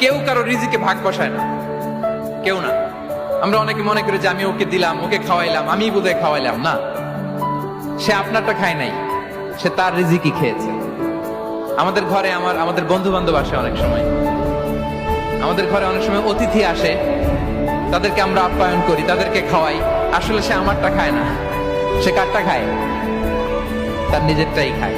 কেউ কারো রিজিকে ভাগ বসায় না, কেউ না। আমরা অনেকে মনে করি যে আমি ওকে দিলাম, ওকে খাওয়াইলাম, আমি বোধহয় খাওয়াইলাম। না, সে আপনারটা খায় নাই, সে তার রিজিকই খেয়েছে। আমাদের ঘরে আমাদের বন্ধু বান্ধব আসে অনেক সময়, আমাদের ঘরে অনেক সময় অতিথি আসে, তাদেরকে আমরা আপ্যায়ন করি, তাদেরকে খাওয়াই। আসলে সে আমারটা খায় না, সে কারটা খায়? তার নিজেরটাই খায়।